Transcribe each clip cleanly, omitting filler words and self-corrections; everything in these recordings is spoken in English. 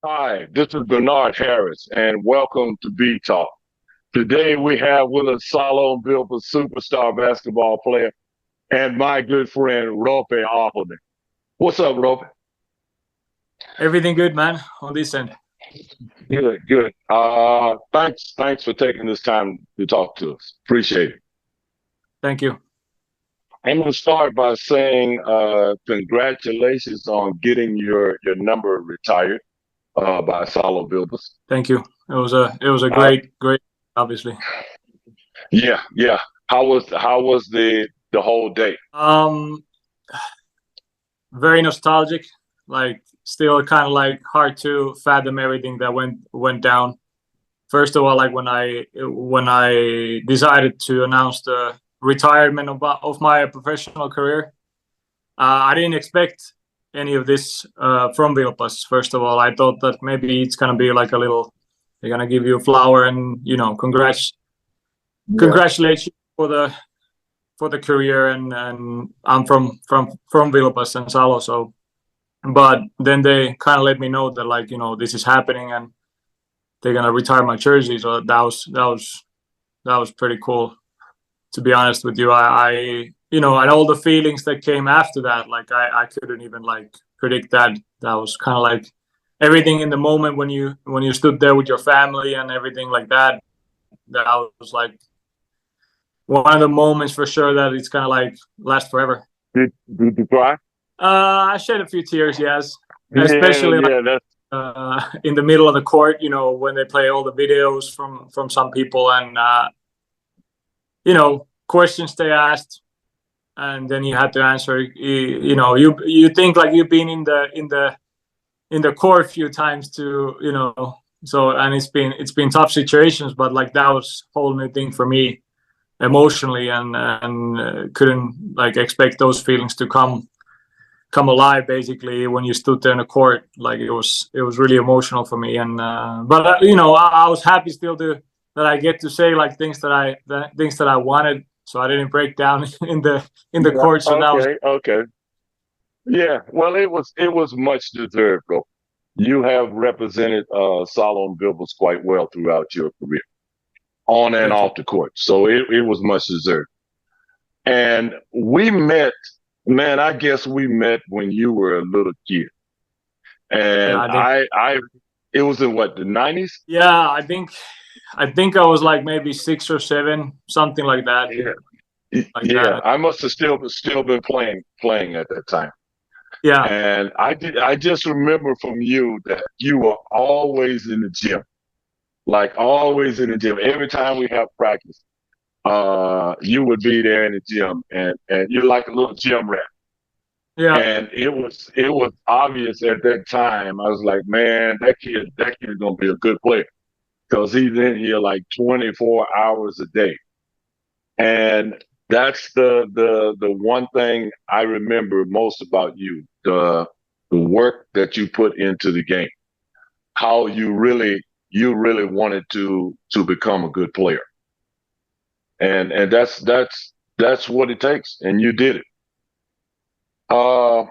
Hi, this is Bernard Harris, and welcome to Btalk. Today we have with us Salon Bilba superstar basketball player and my good friend Roope Ahonen. What's up, Roope? Everything good, man, on this end. Good, good. Thanks for taking this time to talk to us. Appreciate it. Thank you. I'm going to start by saying congratulations on getting your number retired by Salon Bilbas. Thank you. It was a Uh, great, obviously. yeah. How was the whole day? Very nostalgic. Like, still kind of like hard to fathom everything that went down. First of all, like when I decided to announce the retirement of my professional career, I didn't expect any of this from Vilpas. First of all, I thought that maybe it's gonna be like a little. They're gonna give you a flower and Yeah. congratulate you for the career, and I'm from Vilpas and Salo, so but then they kind of let me know that, like, this is happening and they're gonna retire my jersey. So that was pretty cool, to be honest with you. And all the feelings that came after that, like I couldn't even like predict that. That was kind of like everything in the moment when you stood there with your family and everything like that. That was like one of the moments for sure that it's gonna like last forever. Did you cry? I shed a few tears, yes, Yeah, especially like yeah, that's in the middle of the court. When they play all the videos from some people, and questions they asked, and then you had to answer. You think like you've been in the court a few times to so, and it's been tough situations, but like that was a whole new thing for me emotionally, and couldn't like expect those feelings to come alive basically when you stood there in the court. Like it was really emotional for me, and but I was happy still to that I get to say like things that I wanted, so I didn't break down in the yeah. court. So that was. Okay, okay. Yeah. Well, it was much deserved, bro. You have represented Solomon Gilbert quite well throughout your career, on and Thank you. off the court. So it was much deserved. And we met, man. I guess we met when you were a little kid, Yeah, and I think. it was in what, the '90s? Yeah, I think I was like maybe 6 or 7, something like that. Yeah. Like Yeah. that. I must have still been playing at that time. Yeah. And I just remember from you that you were always in the gym, like always in the gym. Every time we have practice, you would be there in the gym, and you're like a little gym rat. Yeah. And it was obvious at that time. I was like, man, that kid's gonna be a good player because he's in here like 24 hours a day. And that's the one thing I remember most about you, the work that you put into the game, how you really wanted to become a good player. And that's what it takes. And you did it. Uh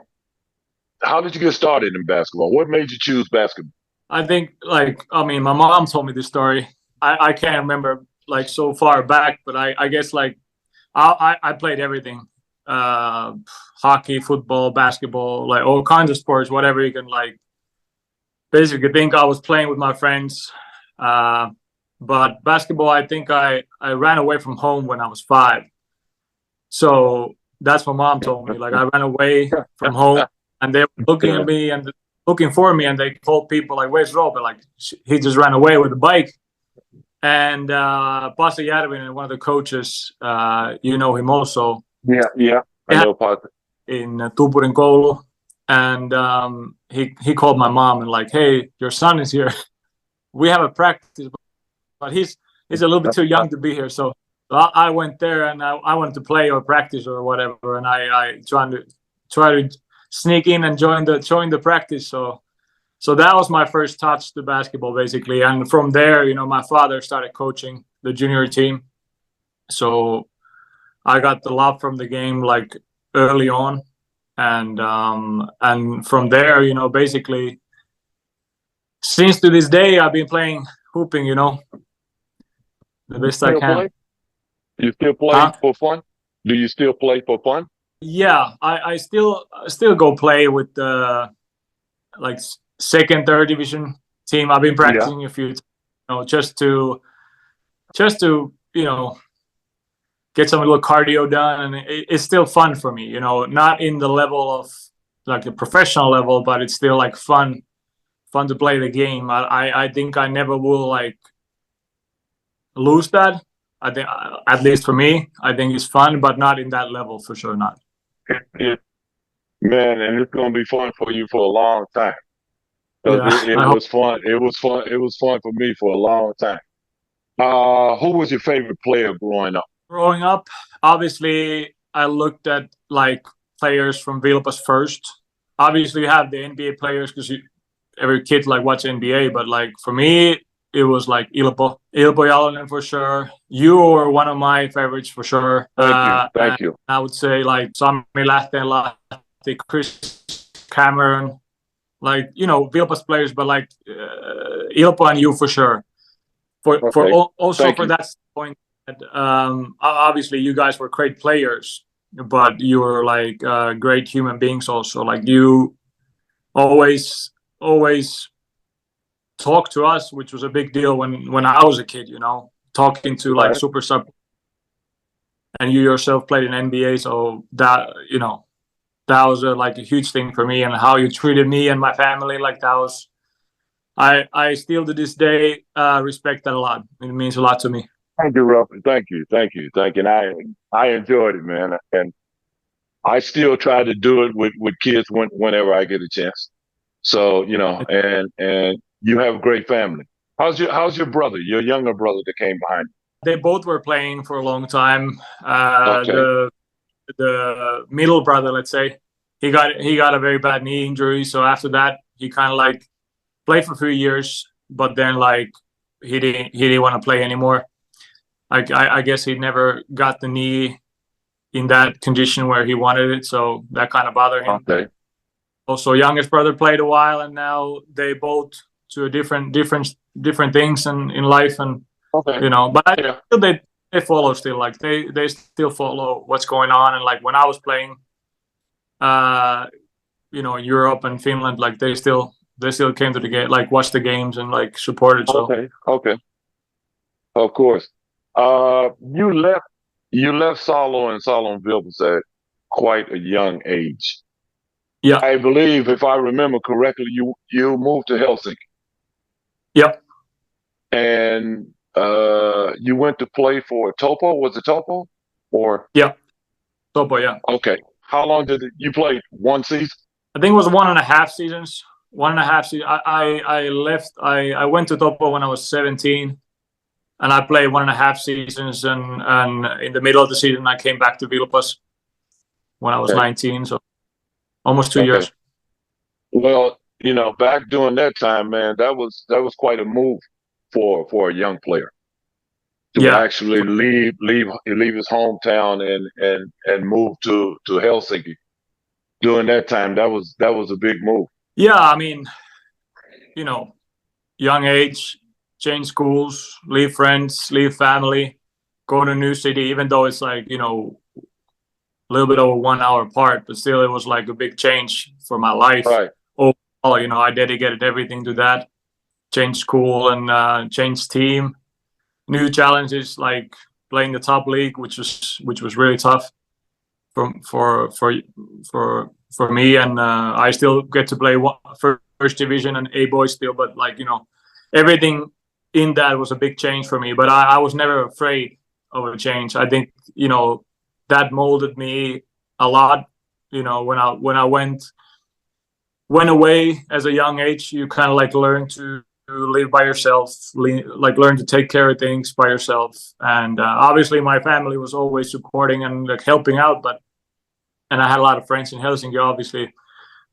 how did you get started in basketball? What made you choose basketball? I think, like, I mean, my mom told me this story. I can't remember like so far back, but I guess like I played everything. Uh, Hockey, football, basketball, like all kinds of sports, whatever you can like basically think. I was playing with my friends. Uh, but basketball, I think I ran away from home when I was 5. So that's what mom told me. Like, I ran away from home, and they were looking at Yeah. me and looking for me, and they told people like, "Where's Robert?" Like, he just ran away with the bike. And Pasi Järvinen, one of the coaches, you know him also. Yeah, yeah. I They had know Parker. in Tupurin koulu, and he called my mom and like, "Hey, your son is here. We have a practice, but he's a little bit too young to be here." So I went there, and I wanted to play or practice or whatever, and I try to sneak in and join the practice. So that was my first touch to basketball basically, and from there, my father started coaching the junior team, so I got the love from the game like early on, and from there, basically since to this day, I've been playing hooping, you know, the best I can. Play? You still play Huh? for fun? Do you still play for fun? Yeah, I still go play with the like second, third division team. I've been Yeah. practicing a few times, you know, just to you know get some little cardio done, and it's still fun for me. You know, not in the level of like a professional level, but it's still like fun to play the game. I think I never will like lose that. I think at least for me, I think it's fun, but not in that level for sure. Not. It, man, and it's gonna be fun for you for a long time. Because Yeah, it I hope. was fun. It was fun. It was fun for me for a long time. Who was your favorite player growing up? Growing up, obviously, I looked at like players from Vilpas first. Obviously, you have the NBA players because every kid like watch NBA. But like for me, it was like Ilpo Jalonen for sure. You were one of my favorites for sure. Thank you. And Thank you. I would say like Sami Lähteen, Chris Cameron, like you know Vilpas players, but like Ilpo and you for sure. Okay. Also Thank for you. that point, that, obviously you guys were great players, but you were like great human beings also. Like you always talk to us, which was a big deal when I was a kid. You know, talking to like Right. super sub, and you yourself played in NBA, so that you know that was like a huge thing for me, and how you treated me and my family. Like that was I still to this day respect that a lot. It means a lot to me. Thank you, Roope. Thank you. Thank you. Thank you. And I enjoyed it, man. And I still try to do it with kids whenever I get a chance. So, and you have a great family. How's your brother, your younger brother that came behind They both were playing for a long time. you? Okay. The middle brother, let's say, he got a very bad knee injury. So after that, he kind of like played for a few years, but then like he didn't want to play anymore. Like I guess he never got the knee in that condition where he wanted it, so that kind of bothered him. Okay. Also, youngest brother played a while, and now they both to a different things in life, and Okay. you know. But I Yeah. feel they follow still, like they still follow what's going on, and like when I was playing, uh, you know, Europe and Finland, like they still came to the game, like watched the games and like supported. So Okay. Okay. Of course. You left Salo and Salo Vilbus at quite a young age. yeah, I believe, if I remember correctly, you moved to Helsinki yep, and you went to play for Topo. Was it Topo? Or yeah, Topo, yeah. okay, how long did you play? One season? I think it was 1.5 seasons. 1.5 seasons. I left. I went to Topo when I was 17, and I played 1.5 seasons. And in the middle of the season, I came back to Vilpas when I was Okay, 19. So almost two okay. years. Well, back during that time, man, that was quite a move for a young player to Yeah, actually leave his hometown and move to Helsinki. During that time, that was a big move. yeah. I mean, you know, young age, change schools, leave friends, leave family, go to a new city. Even though it's like a little bit over 1 hour apart, but still it was like a big change for my life. Right. Overall, I dedicated everything to that. Change school and change team. New challenges like playing the top league, which was really tough for me. And I still get to play first division and A boys still, but like everything in that was a big change for me. But I was never afraid of a change. I think that molded me a lot. When I went away as a young age, you kind of like learn to live by yourself, like learn to take care of things by yourself. And obviously, my family was always supporting and like helping out. And I had a lot of friends in Helsinki, obviously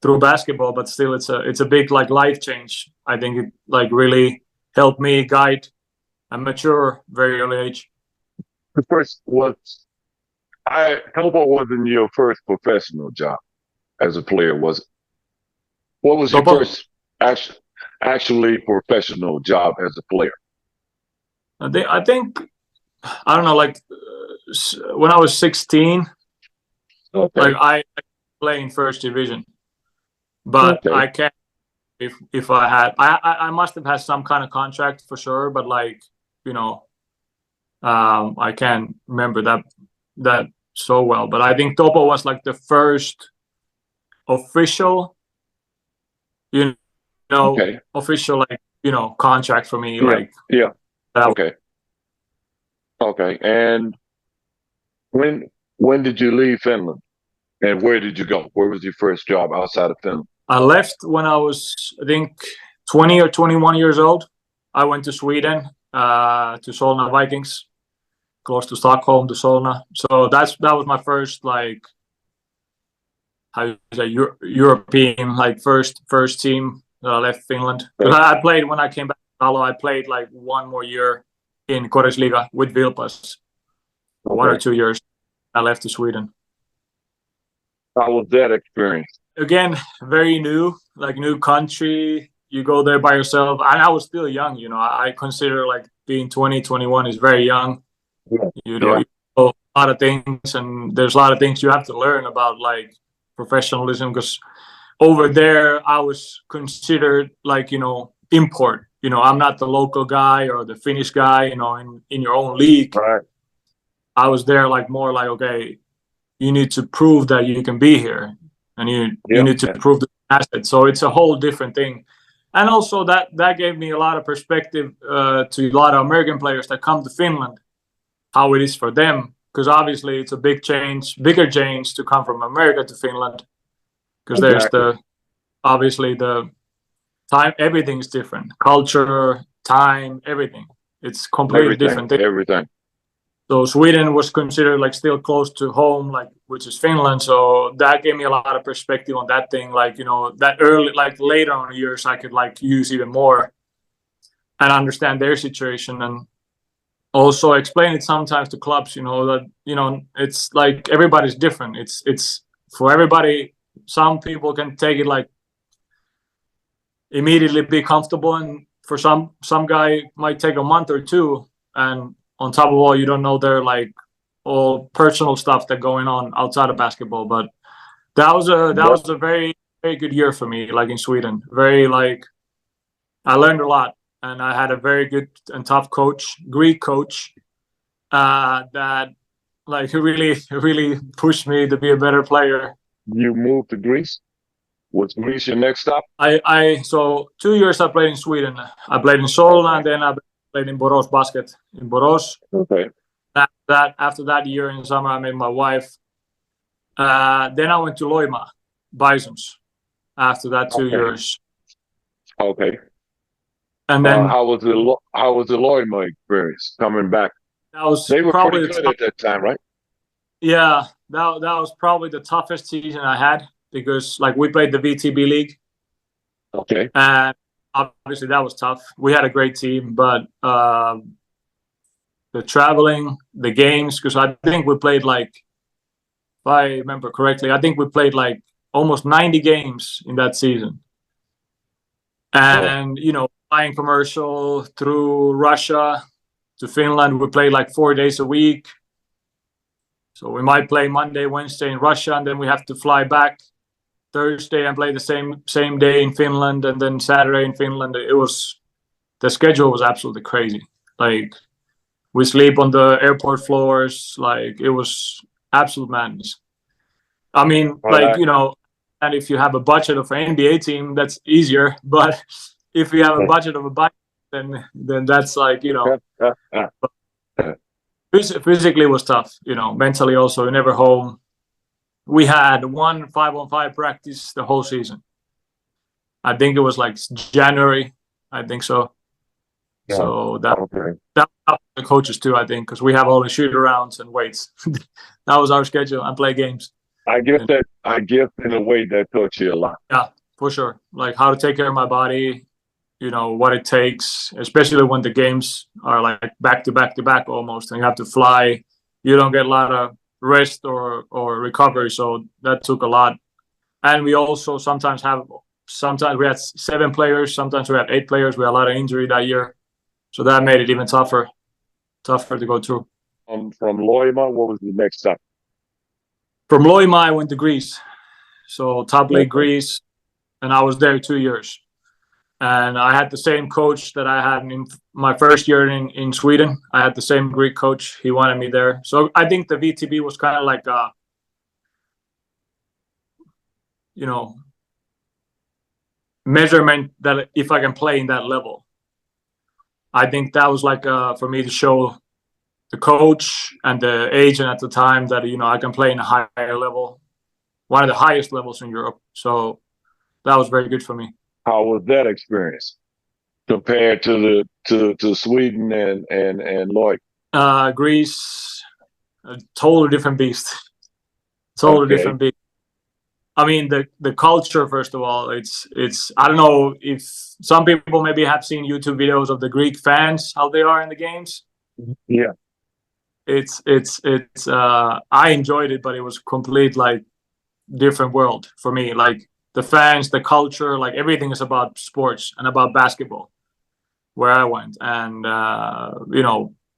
through basketball. But still, it's a big like life change. I think it like really helped me guide and mature very early age. The first was Topo wasn't your first professional job as a player, was it? What was your Topo? first actual actually professional job as a player? I think I don't know. Like when I was 16, Okay. like I play in first division, but Okay. I can't. If I had, I must have had some kind of contract for sure. But like you know, I can't remember that so well. But I think Topo was like the first official, you Okay. official like contract for me. Yeah. Like Yeah. that. Okay. Okay. And when when did you leave Finland? And where did you go? Where was your first job outside of Finland? I left when I was, I think, 20 or 21 years old. I went to Sweden, to Solna Vikings, close to Stockholm, to Solna. So that was my first like how you say European like first team that I left Finland. Because Okay. I played when I came back to Salo. I played like one more year in Korisliga with Vilpas, 1 or 2 years. I left to Sweden. How was that experience? Again, very new, like new country. You go there by yourself, and I was still young. I consider like being 20, 21 is very young. Yeah. You know, Yeah. you know a lot of things, and there's a lot of things you have to learn about like professionalism. Because over there, I was considered like import. I'm not the local guy or the Finnish guy. In your own league, Right. I was there like more like, okay, you need to prove that you can be here, and you Yeah. need to prove the asset. So it's a whole different thing. And also that gave me a lot of perspective, to a lot of American players that come to Finland, how it is for them, because obviously it's a bigger change to come from America to Finland, because there's Exactly. obviously the time, everything's different, culture, time, everything. It's completely Everything. different thing. Everything. So Sweden was considered like still close to home, like which is Finland. So that gave me a lot of perspective on that thing. Like that early, like later on years, I could like use even more and understand their situation, and also explain it sometimes to clubs. That it's like everybody's different. It's for everybody. Some people can take it like immediately be comfortable, and for some guy might take a month or two, and on top of all, you don't know their like all personal stuff that going on outside of basketball. But Yep. that was a very very good year for me, like in Sweden. Very like I learned a lot, and I had a very good and tough coach, Greek coach, that like really really pushed me to be a better player. You moved to Greece. Was Greece your next stop? I so 2 years I played in Sweden. I played in Solna, Okay. and then I played in Borås basket in Borås. Okay. After that year in summer, I met my wife. Then I went to Loima Bisons after that two Okay. years, Okay. and then How was the Loyola experience coming back? that was They were pretty probably good at that time, right? yeah, that was probably the toughest season I had, because like we played the VTB league, Okay. and obviously that was tough. We had a great team, but the traveling, the games, because I think we played like, if I remember correctly, I think we played like almost 90 games in that season. Oh, And, flying commercial through Russia to Finland, we played like 4 days a week. So we might play Monday, Wednesday in Russia, and then we have to fly back Thursday and play the same day in Finland, and then Saturday in Finland. The schedule was absolutely crazy. Like we sleep on the airport floors. Like it was absolute madness. I mean, all like, right. and if you have a budget of an NBA team, that's easier. But if you have a budget of a bike, then that's like, physically was tough, mentally also, you're never home. We had one 5-on-5 practice the whole season. I think it was like January. I think so. Yeah. So that Okay. the coaches too, I think, because we have all the shoot arounds and weights. That was our schedule, and play games. I guess in a way that taught you a lot. Yeah, for sure. Like how to take care of my body, what it takes, especially when the games are like back to back to back almost, and you have to fly. You don't get a lot of rest or recovery, so that took a lot. And we also sometimes have Sometimes we had 7 players, sometimes we had 8 players. We had a lot of injury that year, so that made it even tougher to go through. From Loima, what was the next stop? From Loima, I went to Greece, so top league Okay. Greece, and I was there 2 years. And I had the same coach that I had in my first year in Sweden. I had the same Greek coach. He wanted me there. So I think the VTB was kind of like a, measurement that if I can play in that level. I think that was like for me to show the coach and the agent at the time that, I can play in a higher level, one of the highest levels in Europe. So that was very good for me. How was that experience compared to Sweden and Lloyd? Greece, a totally different beast. Totally Okay. different beast. I mean, the culture, first of all, it's I don't know if some people maybe have seen YouTube videos of the Greek fans, how they are in the games. Yeah. It's I enjoyed it, but it was complete like different world for me. Like the fans, the culture, like everything is about sports and about basketball where I went. And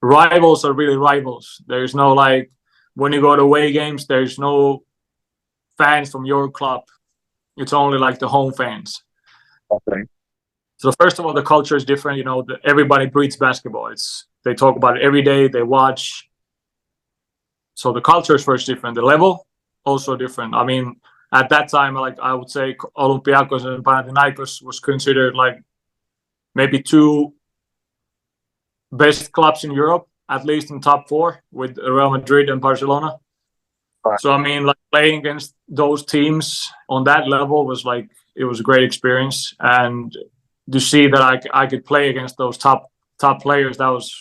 rivals are really rivals. There's no like when you go to away games, there's no fans from your club. It's only like the home fans. Okay. So first of all, the culture is different. Everybody breathes basketball. They talk about it every day. They watch. So the culture is first different. The level also different. I mean, at that time, like I would say, Olympiacos and Panathinaikos was considered like maybe 2 best clubs in Europe, at least in top 4 with Real Madrid and Barcelona. Right. So I mean, like playing against those teams on that level was like it was a great experience, and to see that I could play against those top players, that was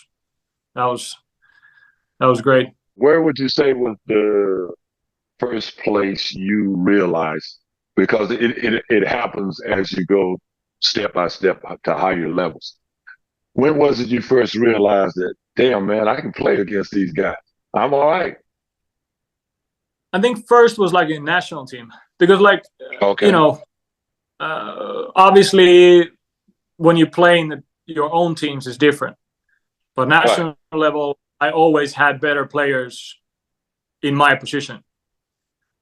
great. Where would you say was the first place you realized? Because it happens as you go step by step to higher levels. When was it you first realized that, damn, man, I can play against these guys? I'm all right. I think first was like a national team because like, Okay. Obviously when you play in your own teams is different, but national level, I always had better players in my position.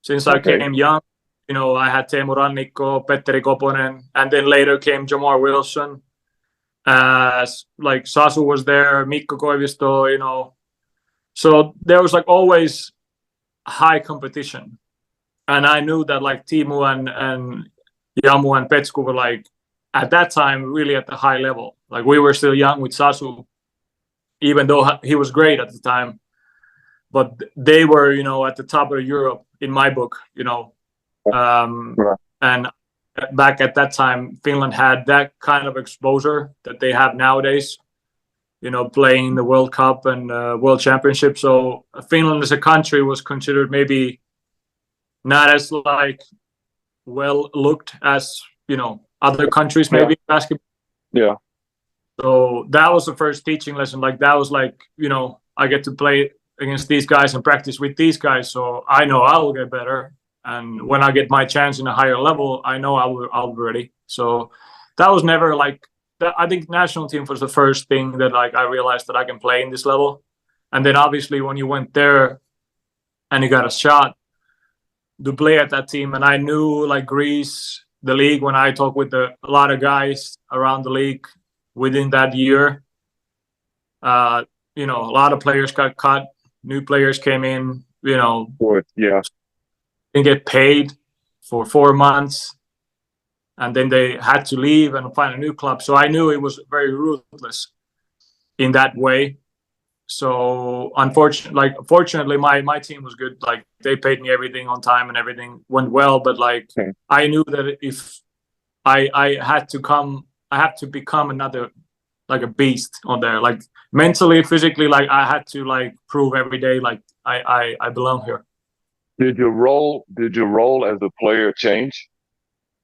Since I came young, I had Teemu Rannikko, Petteri Koponen, and then later came Jamar Wilson. Like Sasu was there, Mikko Koivisto, so there was like always high competition. And I knew that like Timu and Yamu and Petsku were like at that time really at the high level. Like we were still young with Sasu, even though he was great at the time. But they were, at the top of Europe in my book, and back at that time, Finland had that kind of exposure that they have nowadays, playing the World Cup and World Championship. So Finland as a country was considered maybe not as like well looked as, other countries, maybe basketball. Yeah. So that was the first teaching lesson. Like that was like, I get to play against these guys and practice with these guys. So I know I will get better. And when I get my chance in a higher level, I know I'll be ready. So that was never like that. I think national team was the first thing that like I realized that I can play in this level. And then obviously when you went there and you got a shot to play at that team, and I knew like Greece, the league, when I talked with a lot of guys around the league within that year, a lot of players got cut, new players came in, didn't get paid for 4 months, and then they had to leave and find a new club. So I knew it was very ruthless in that way. So fortunately, my team was good. Like they paid me everything on time and everything went well. But like I knew that if I had to become another like a beast on there, like mentally, physically, like I had to like prove every day like I belong here. Did your role as a player change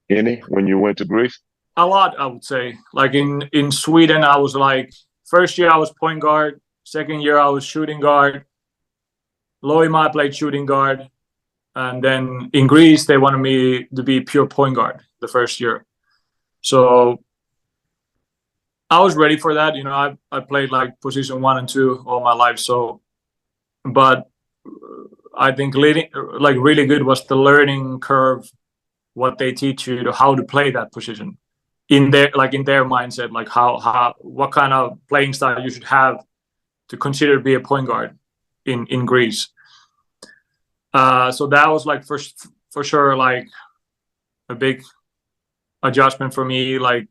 any when you went to Greece? A lot, I would say. Like in Sweden, I was like first year I was point guard. Second year I was shooting guard. Loima I played shooting guard. And then in Greece, they wanted me to be pure point guard the first year. So I was ready for that. I played like position 1 and 2 all my life. So, but I think like really good was the learning curve, what they teach you to how to play that position in their mindset, like how what kind of playing style you should have to consider to be a point guard in Greece. So that was like for sure like a big adjustment for me, like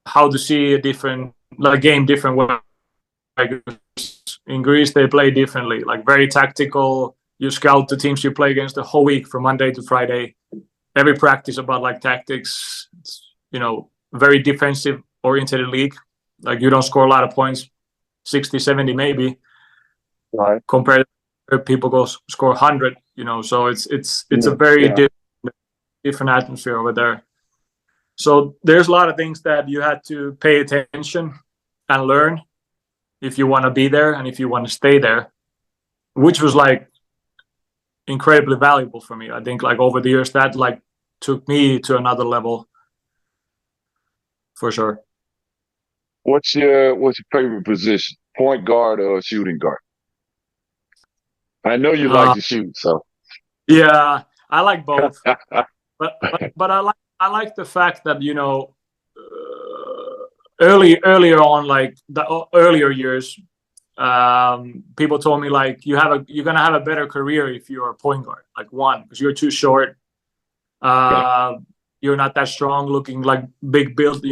how to see a different game different way. Like in Greece, they play differently, like very tactical. You scout the teams you play against the whole week from Monday to Friday. Every practice about like tactics. It's, very defensive oriented league. Like you don't score a lot of points, 60, 70 maybe. Right. Compared to people go score 100. So it's a very different atmosphere over there. So there's a lot of things that you had to pay attention and learn if you want to be there and if you want to stay there, which was like incredibly valuable for me. I think like over the years that like took me to another level for sure. What's your favorite position? Point guard or shooting guard? I know you like to shoot, so yeah, I like both. but I like the fact that earlier on, like the earlier years, people told me like you're gonna have a better career if you're a point guard, like one because you're too short, you're not that strong looking, like big build,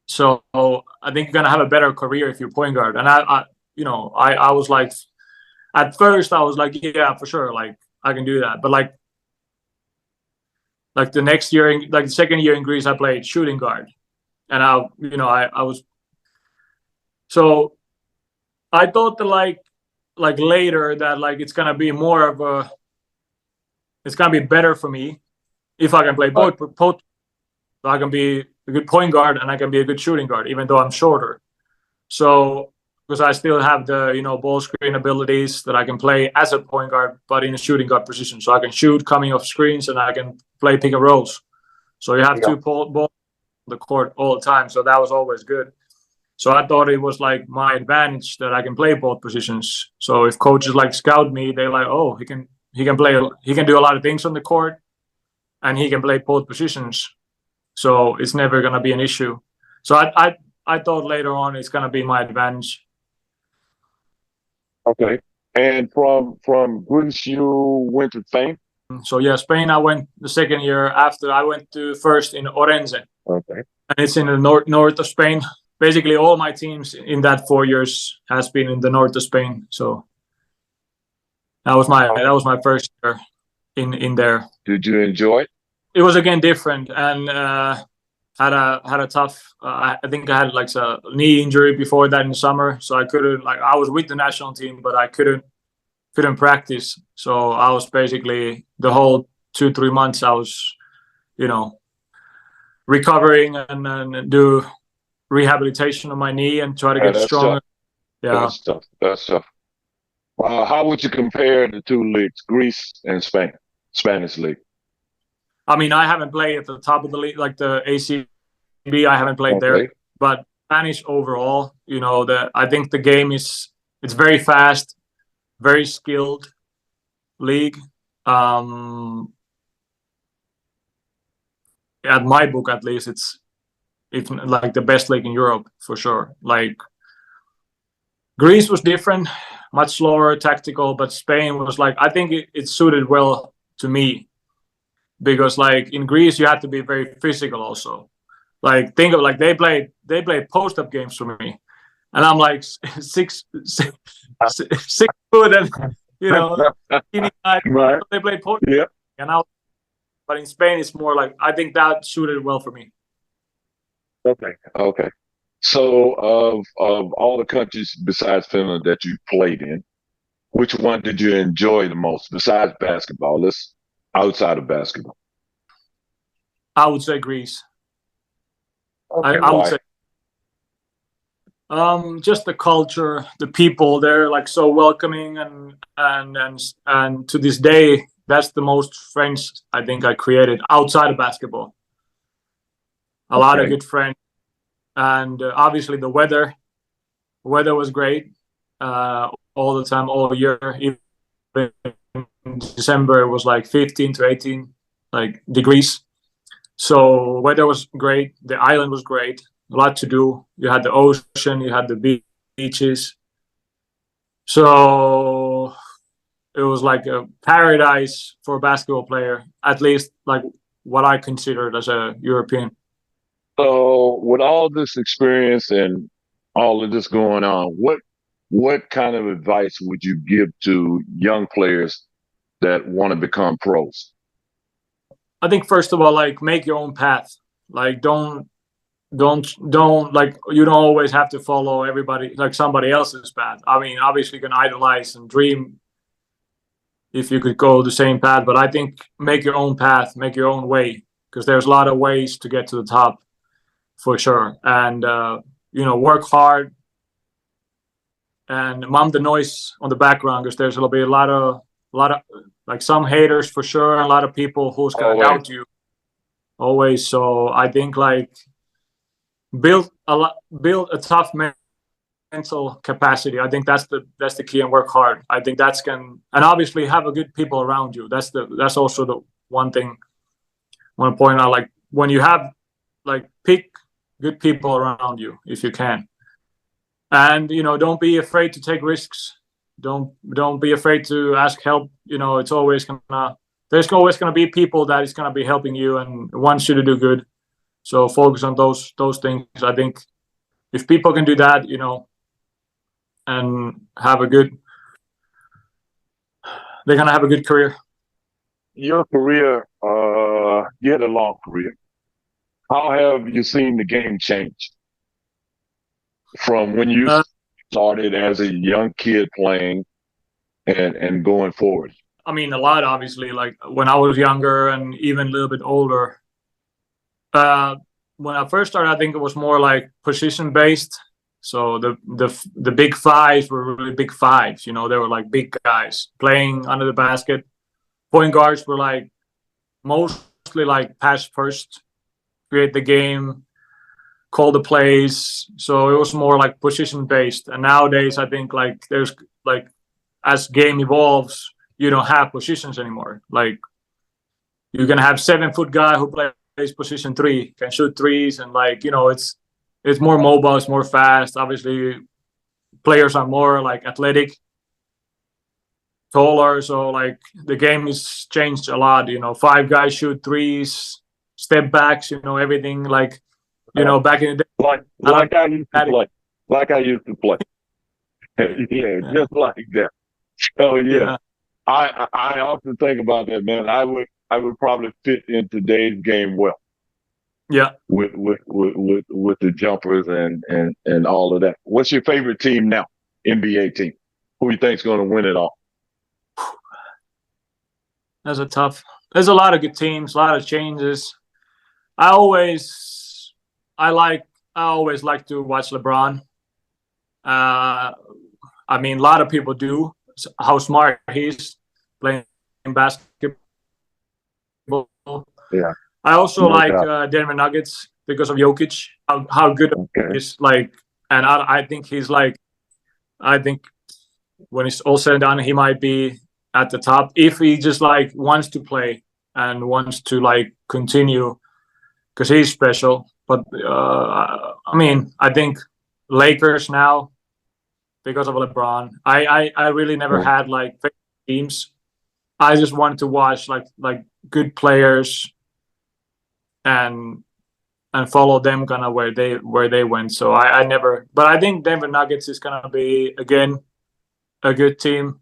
so I think you're gonna have a better career if you're point guard. And I was like, at first I was like, yeah, for sure, like I can do that. But like the next year, like the second year in Greece, I played shooting guard, and I was, so I thought that like later that like it's gonna be better for me if I can play both. So I can be a good point guard and I can be a good shooting guard, even though I'm shorter. So because I still have the ball screen abilities that I can play as a point guard, but in a shooting guard position. So I can shoot coming off screens and I can play pick and rolls. So you have two balls on the court all the time. So that was always good. So I thought it was like my advantage that I can play both positions. So if coaches like scout me, they're like, oh, he can do a lot of things on the court, and he can play both positions. So it's never gonna be an issue. So I thought later on it's gonna be my advantage. Okay. And from Greece, you went to Spain. So yeah, Spain. I went the second year after. I went to first in Orense. Okay. And it's in the north of Spain. Basically, all my teams in that 4 years has been in the north of Spain. So that was my first year in there. Did you enjoy it? It was again different, and had a tough. I think I had like a knee injury before that in the summer, so I couldn't, like, I was with the national team, but I couldn't practice. So I was basically the whole 2-3 months I was, recovering and do rehabilitation on my knee and try to get stronger. Tough. Yeah, That's tough. How would you compare the two leagues, Greece and Spain, Spanish league? I mean, I haven't played at the top of the league, like the ACB. I haven't played there, but Spanish overall, I think the game it's very fast, very skilled league. At my book, at least, it's like the best league in Europe for sure. Like Greece was different, much slower, tactical, but Spain was like, I think it suited well to me, because like in Greece you had to be very physical also. Like think of, like they played post up games for me, and I'm like six foot, and Right. they played post up, and but in Spain it's more like, I think that suited well for me. Okay. So of all the countries besides Finland that you played in, which one did you enjoy the most besides basketball? Let's outside of basketball. I would say Greece. Okay, I would say just the culture, the people, they're like so welcoming, and to this day that's the most friends I think I created outside of basketball. a lot of good friends, and obviously the weather. Weather was great all the time, all year. Even in December, it was like 15 to 18 like degrees. So weather was great. The island was great. A lot to do. You had the ocean, you had the beaches. So it was like a paradise for a basketball player, at least like what I considered as a European. So, with all this experience and all of this going on, what kind of advice would you give to young players that want to become pros? I think first of all, like make your own path. Like don't like you don't always have to follow everybody like somebody else's path. I mean, obviously you can idolize and dream if you could go the same path, but I think make your own path, make your own way, because there's a lot of ways to get to the top for sure. And work hard and mom the noise on the background because there's a lot of like some haters for sure, and a lot of people who's gonna Always. doubt you always. So I think like build a tough mental capacity. I think that's the key, and work hard. I think that's can and obviously have a good people around you. That's also the one thing I want to point out. Like when you have like pick good people around you if you can, and don't be afraid to take risks. Don't be afraid to ask help. It's always gonna there's always gonna be people that is gonna be helping you and wants you to do good. So focus on those things. I think if people can do that, and they're gonna have a good career. Your career, you had a long career. How have you seen the game change from when you Uh, started as a young kid playing and going forward? I mean, a lot obviously. Like when I was younger and even a little bit older. Uh, when I first started, I think it was more like position based. So the big fives were really big fives. They were like big guys playing under the basket. Point guards were like mostly like pass first, create the game, call the plays. So it was more like position based. And nowadays, I think like there's like as game evolves, you don't have positions anymore. Like you can have 7-foot guy who plays position three, can shoot threes, and like it's more mobile, it's more fast. Obviously, players are more like athletic, taller. So like the game is changed a lot. Five guys shoot threes, step backs. Everything like back in the day. Like I used to play. Like I used to play. Yeah, Yeah. just like that. Oh yeah. Yeah. I often think about that, man. I would probably fit in today's game well Yeah. with the jumpers and all of that. What's your favorite team now? NBA team. Who you think's going to win it all? That's a tough. There's a lot of good teams, a lot of changes. I always, I like, I always like to watch LeBron. I mean, a lot of people do. How smart he's playing basketball. Yeah, I also no like doubt. Denver Nuggets because of Jokic. How good he Okay. is like, and I think he's like, I think when it's all said and done, he might be at the top if he just like wants to play and wants to like continue because he's special. But I mean, I think Lakers now because of LeBron. I really never Yeah. had like favorite teams. I just wanted to watch like good players and follow them kind of where they went. So I never, but I think Denver Nuggets is gonna be again a good team.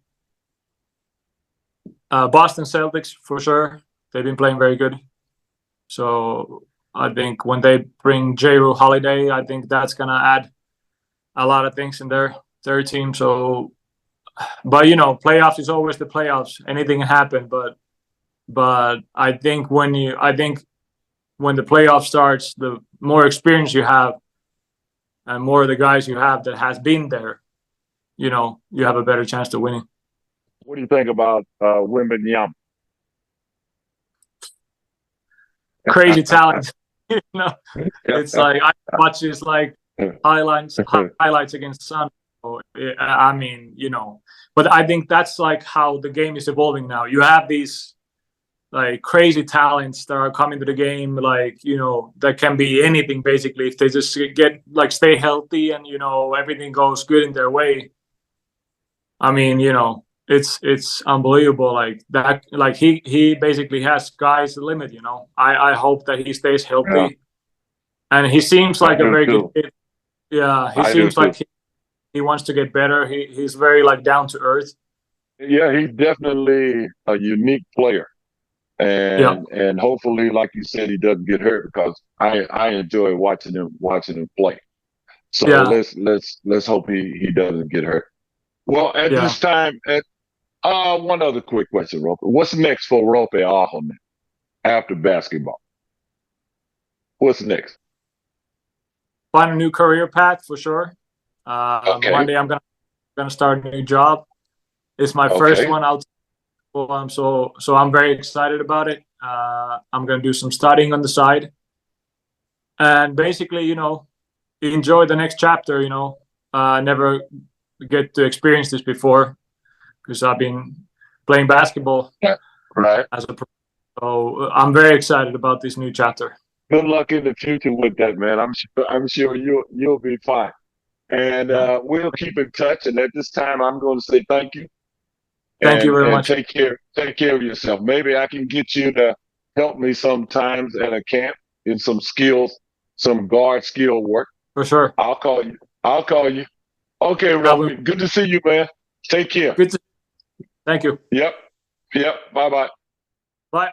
Boston Celtics for sure. They've been playing very good. So I think when they bring J. Holiday, I think that's gonna add a lot of things in their team. So, but playoffs is always the playoffs. Anything can happen. But I think when the playoff starts, the more experience you have and more of the guys you have that has been there, you have a better chance to winning. What do you think about Women Yum? Crazy talent. you know, it's like I watch his like highlights against Sun. So, I mean, you know, but I think that's like how the game is evolving now. You have these like crazy talents that are coming to the game, like, you know, that can be anything basically if they just get like stay healthy and, you know, everything goes good in their way. I mean, you know, it's unbelievable like that. Like he basically has sky's the limit. You know, I hope that he stays Yeah, healthy, and he seems I like a do very good too. kid. Yeah, he I do seems like too. he wants to get better. He's very like down to earth. Yeah, he's definitely a unique player. Yeah, And hopefully, like you said, he doesn't get hurt because I enjoy watching him play. So yeah, let's hope he doesn't get hurt. Well, at yeah. this time, one other quick question, Rope. What's next for Rope Ahonen after basketball? What's next? Find a new career path for sure. Okay, Monday I'm gonna start a new job. It's my first okay, one out. So I'm very excited about it. I'm gonna do some studying on the side, and basically, you know, enjoy the next chapter. You know, never get to experience this before because I've been playing basketball right. as a pro. So I'm very excited about this new chapter. Good luck in the future with that, man. I'm sure you'll be fine. And Yeah. we'll keep in touch. And at this time, I'm going to say thank you Thank you very and much. take care of yourself. Maybe I can get you to help me sometimes at a camp in some skills, some guard skill work. For sure. I'll call you. I'll call you. Okay, That Robbie. Good to see you, man. Take care. good. Thank you. Yep. Yep. Bye bye. Bye.